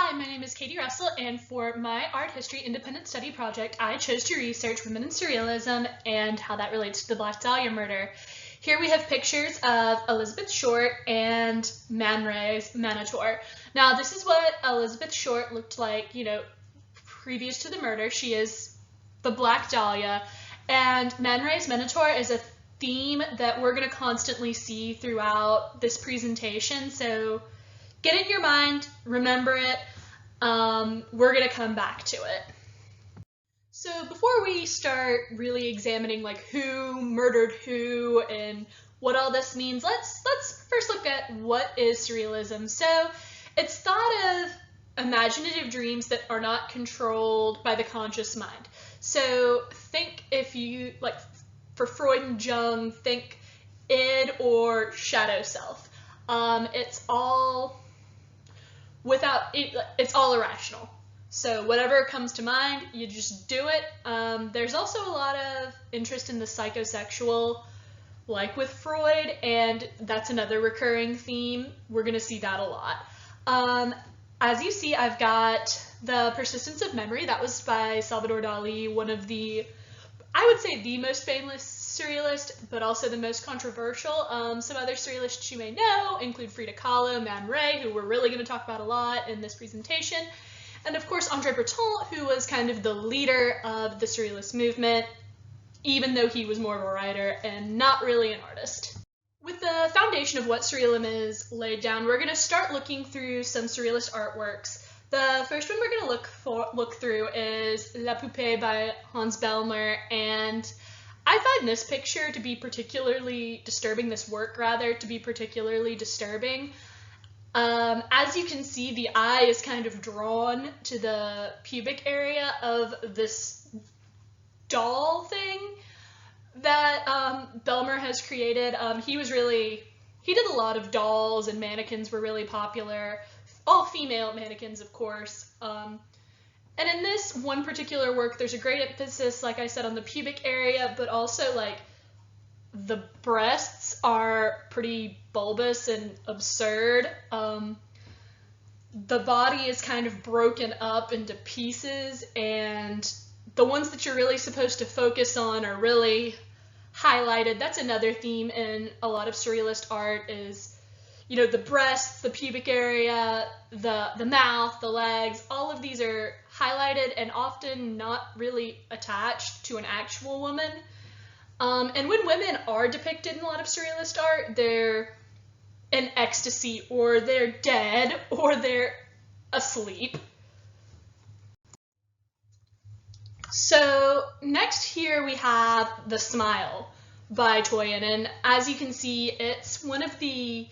Hi, my name is Katie Russell, and for my art history independent study project, I chose to research women in Surrealism and how that relates to the Black Dahlia murder. Here we have pictures of Elizabeth Short and Man Ray's Minotaur. Now, this is what Elizabeth Short looked like, previous to the murder. She is the Black Dahlia, and Man Ray's Minotaur is a theme that we're going to constantly see throughout this presentation, so get it in your mind, remember it. We're going to come back to it. So before we start really examining who murdered who and what all this means, let's first look at what is Surrealism. So it's thought of imaginative dreams that are not controlled by the conscious mind. So think, if you, for Freud and Jung, think id or shadow self. It's all irrational. So whatever comes to mind, you just do it. There's also a lot of interest in the psychosexual, like with Freud, and that's another recurring theme. We're going to see that a lot. As you see, I've got The Persistence of Memory. That was by Salvador Dali, one of the, I would say, the most famous surrealist, but also the most controversial. Some other surrealists you may know include Frida Kahlo, Man Ray, who we're really going to talk about a lot in this presentation, and of course André Breton, who was kind of the leader of the surrealist movement, even though he was more of a writer and not really an artist. With the foundation of what surrealism is laid down, we're going to start looking through some surrealist artworks. The first one we're going to look through is La Poupée by Hans Bellmer, and I find this picture to be particularly disturbing, this work rather, to be particularly disturbing. As you can see, the eye is kind of drawn to the pubic area of this doll thing that Bellmer has created. He did a lot of dolls, and mannequins were really popular. All female mannequins, of course. And in this one particular work, there's a great emphasis, like I said, on the pubic area, but also the breasts are pretty bulbous and absurd. The body is kind of broken up into pieces, and the ones that you're really supposed to focus on are really highlighted. That's another theme in a lot of surrealist art is, the breasts, the pubic area, the mouth, the legs, all of these are highlighted and often not really attached to an actual woman. And when women are depicted in a lot of surrealist art, they're in ecstasy, or they're dead, or they're asleep. So next here we have The Smile by Toyin, and as you can see, it's the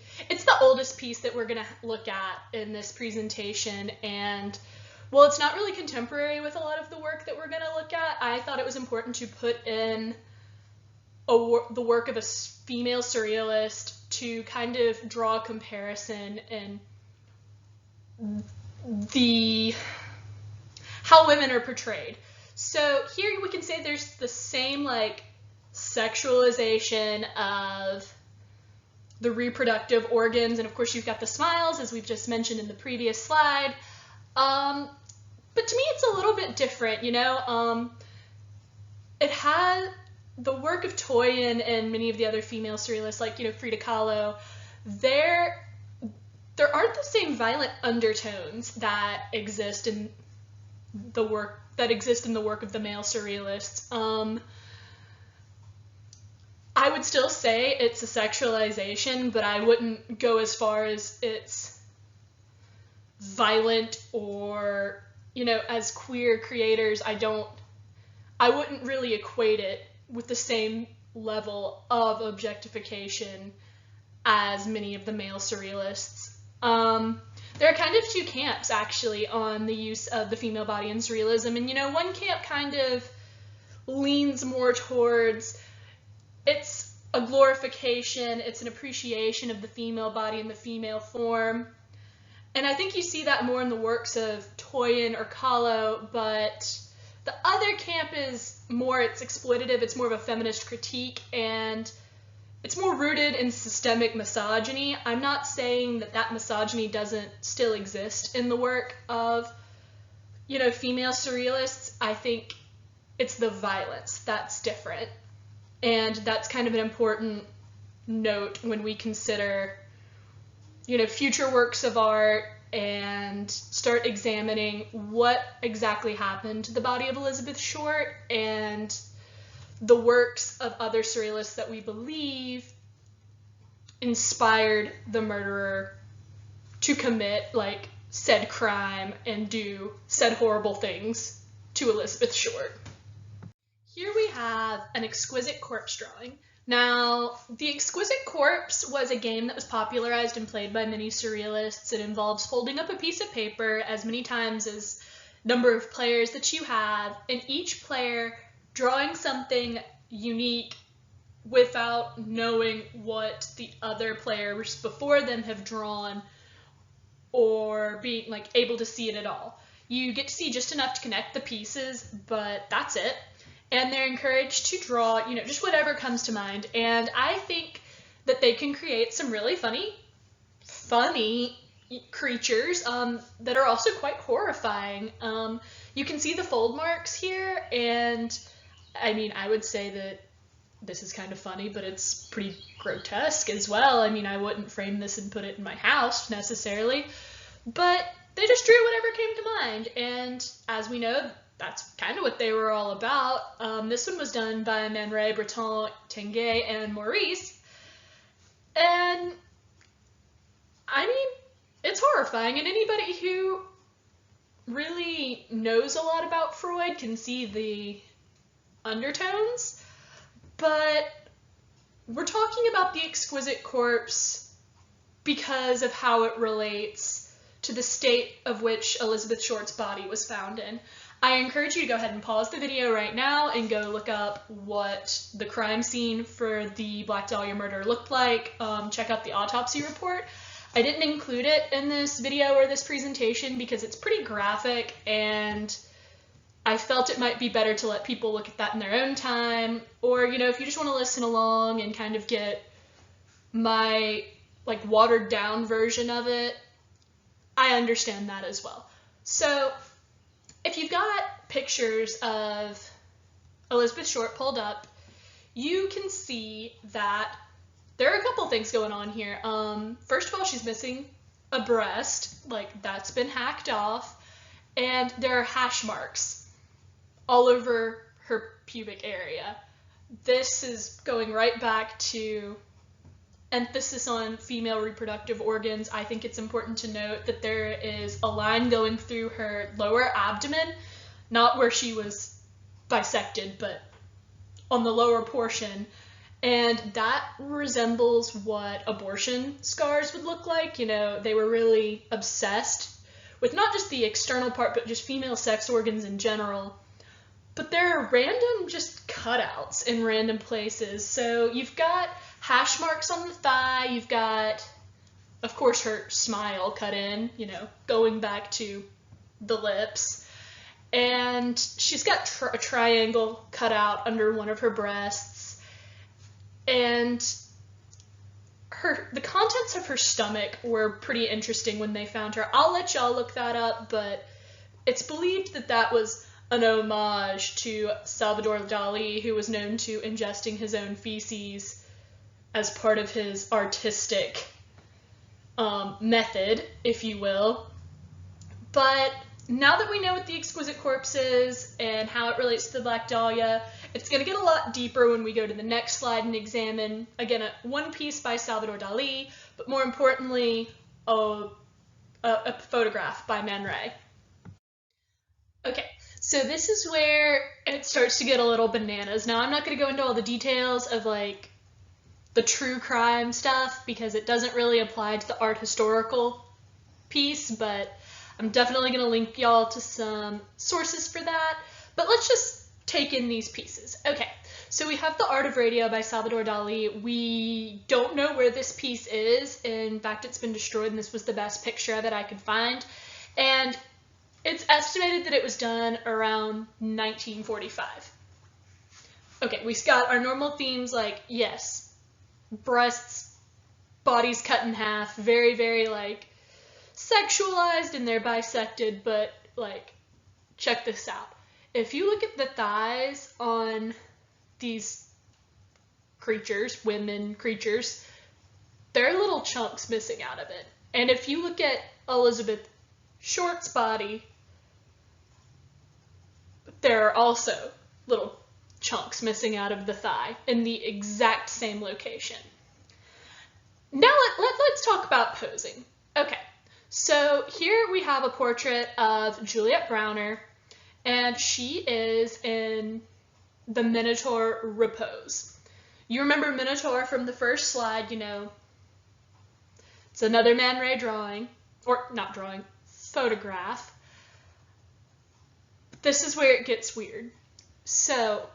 oldest piece that we're going to look at in this presentation, and while it's not really contemporary with a lot of the work that we're going to look at, I thought it was important to put in the work of a female surrealist to kind of draw a comparison in how women are portrayed. So here we can say there's the same sexualization of the reproductive organs, and of course you've got the smiles, as we've just mentioned in the previous slide. But to me it's a little bit different, It had the work of Toyin and many of the other female surrealists, like Frida Kahlo. There aren't the same violent undertones that exist in the work of the male surrealists. I would still say it's a sexualization, but I wouldn't go as far as it's violent, or as queer creators, I wouldn't really equate it with the same level of objectification as many of the male surrealists. There are kind of two camps actually on the use of the female body in surrealism, and one camp kind of leans more towards it's a glorification, it's an appreciation of the female body and the female form. And I think you see that more in the works of Toyin or Kahlo, but the other camp is more, it's exploitative, it's more of a feminist critique, and it's more rooted in systemic misogyny. I'm not saying that that misogyny doesn't still exist in the work of, you know, female surrealists. I think it's the violence that's different. And that's kind of an important note when we consider, you know, future works of art and start examining what exactly happened to the body of Elizabeth Short and the works of other surrealists that we believe inspired the murderer to commit, like, said crime and do said horrible things to Elizabeth Short. Here we have an exquisite corpse drawing. Now, the Exquisite Corpse was a game that was popularized and played by many surrealists. It involves folding up a piece of paper as many times as number of players that you have, and each player drawing something unique without knowing what the other players before them have drawn or being, like, able to see it at all. You get to see just enough to connect the pieces, but that's it. And they're encouraged to draw, you know, just whatever comes to mind. And I think that they can create some really funny creatures that are also quite horrifying. You can see the fold marks here, and I mean, I would say that this is kind of funny, but it's pretty grotesque as well. I mean, I wouldn't frame this and put it in my house necessarily, but they just drew whatever came to mind. And as we know, that's kind of what they were all about. This one was done by Man Ray, Breton, Tenguet, and Maurice. And, I mean, it's horrifying, and anybody who really knows a lot about Freud can see the undertones, but we're talking about the Exquisite Corpse because of how it relates to the state of which Elizabeth Short's body was found in. I encourage you to go ahead and pause the video right now and go look up what the crime scene for the Black Dahlia murder looked like. Check out the autopsy report. I didn't include it in this video or this presentation because it's pretty graphic, and I felt it might be better to let people look at that in their own time, or, you know, if you just want to listen along and kind of get my, like, watered down version of it, I understand that as well. So if you've got pictures of Elizabeth Short pulled up, you can see that there are a couple things going on here. First of all, she's missing a breast, like, that's been hacked off, and there are hash marks all over her pubic area. This is going right back to emphasis on female reproductive organs. I think it's important to note that there is a line going through her lower abdomen, not where she was bisected, but on the lower portion, and that resembles what abortion scars would look like. You know, they were really obsessed with not just the external part, but just female sex organs in general. But there are random just cutouts in random places. So you've got hash marks on the thigh, you've got, of course, her smile cut in, you know, going back to the lips. And she's got a triangle cut out under one of her breasts. And the contents of her stomach were pretty interesting when they found her. I'll let y'all look that up, but it's believed that that was an homage to Salvador Dali, who was known to ingesting his own feces as part of his artistic method, if you will. But now that we know what the Exquisite Corpse is and how it relates to the Black Dahlia, it's going to get a lot deeper when we go to the next slide and examine, again, one piece by Salvador Dali, but more importantly, a photograph by Man Ray. Okay, so this is where it starts to get a little bananas. Now, I'm not going to go into all the details of, like, the true crime stuff because it doesn't really apply to the art historical piece, but I'm definitely going to link y'all to some sources for that. But let's just take in these pieces. Okay, so we have The Art of Radio by Salvador Dali. We don't know where this piece is. In fact, it's been destroyed, and this was the best picture of it I could find. And it's estimated that it was done around 1945. Okay, we've got our normal themes like, yes, breasts, bodies cut in half, very, very, like, sexualized, and they're bisected, but, like, check this out. If you look at the thighs on these creatures, women creatures, there are little chunks missing out of it. And if you look at Elizabeth Short's body, there are also little chunks missing out of the thigh in the exact same location. Now let's talk about posing. Okay, so here we have a portrait of Juliet Browner, and she is in the Minotaur repose. You remember Minotaur from the first slide, you know, it's another Man Ray drawing, or not drawing, photograph. This is where it gets weird. So,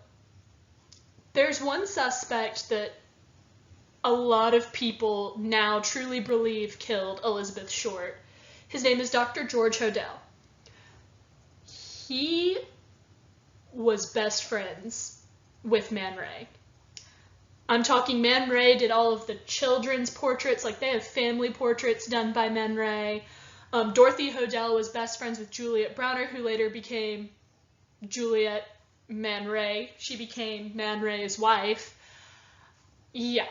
there's one suspect that a lot of people now truly believe killed Elizabeth Short. His name is Dr. George Hodel. He was best friends with Man Ray. I'm talking Man Ray did all of the children's portraits, like they have family portraits done by Man Ray. Dorothy Hodel was best friends with Juliet Browner, who later became Juliet Man Ray. She became Man Ray's wife. Yeah.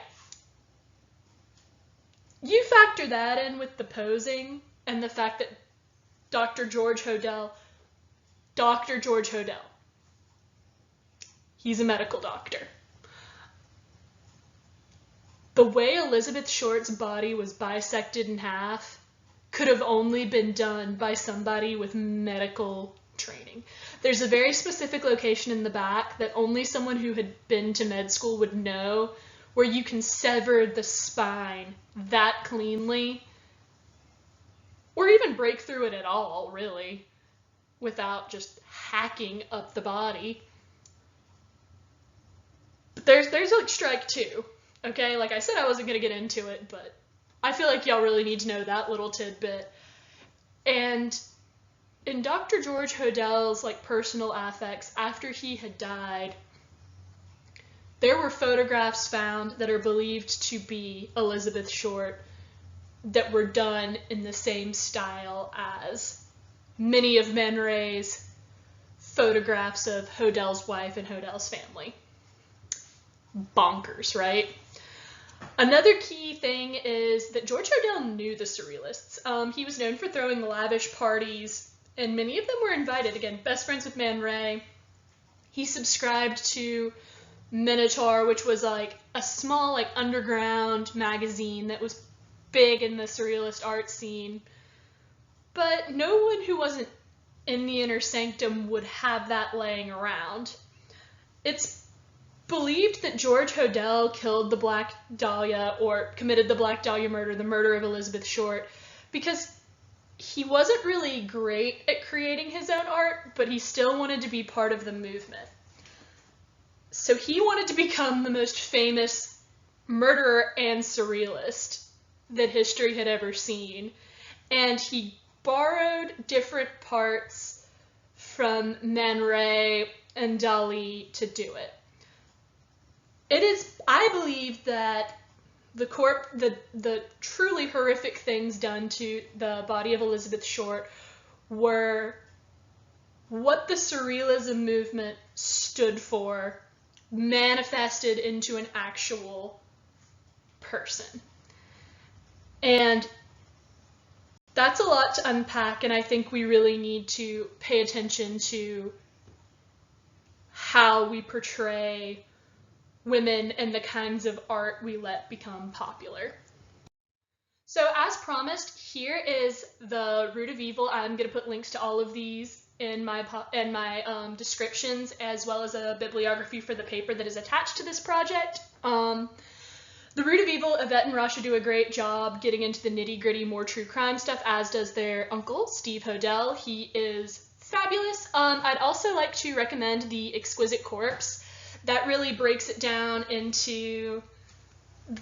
You factor that in with the posing and the fact that Dr. George Hodel, he's a medical doctor. The way Elizabeth Short's body was bisected in half could have only been done by somebody with medical training. There's a very specific location in the back that only someone who had been to med school would know, where you can sever the spine that cleanly, or even break through it at all, really, without just hacking up the body. But there's like strike two. Okay, like I said, I wasn't going to get into it, but I feel like y'all really need to know that little tidbit. And in Dr. George Hodel's like personal affects, after he had died, there were photographs found that are believed to be Elizabeth Short that were done in the same style as many of Man Ray's photographs of Hodel's wife and Hodel's family. Bonkers, right? Another key thing is that George Hodel knew the Surrealists. He was known for throwing lavish parties, and many of them were invited. Again, best friends with Man Ray. He subscribed to Minotaur, which was like a small like underground magazine that was big in the Surrealist art scene. But no one who wasn't in the inner sanctum would have that laying around. It's believed that George Hodel killed the Black Dahlia, or committed the Black Dahlia murder, the murder of Elizabeth Short, because he wasn't really great at creating his own art, but he still wanted to be part of the movement. So he wanted to become the most famous murderer and surrealist that history had ever seen, and he borrowed different parts from Man Ray and Dali to do it. It is, I believe, that the truly horrific things done to the body of Elizabeth Short were what the Surrealism movement stood for, manifested into an actual person. And that's a lot to unpack, and I think we really need to pay attention to how we portray women and the kinds of art we let become popular. So as promised, here is the root of evil. I'm going to put links to all of these in my descriptions, as well as a bibliography for the paper that is attached to this project. The root of evil, Yvette and Rasha do a great job getting into the nitty-gritty, more true crime stuff, as does their uncle, Steve Hodel. He is fabulous. I'd also like to recommend the Exquisite Corpse. That really breaks it down into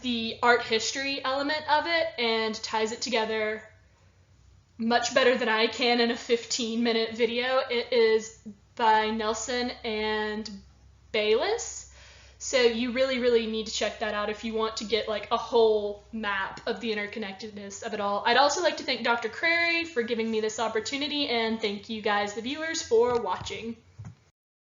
the art history element of it and ties it together much better than I can in a 15-minute video. It is by Nelson and Bayliss. So you really, really need to check that out if you want to get like a whole map of the interconnectedness of it all. I'd also like to thank Dr. Crary for giving me this opportunity, and thank you guys, the viewers, for watching.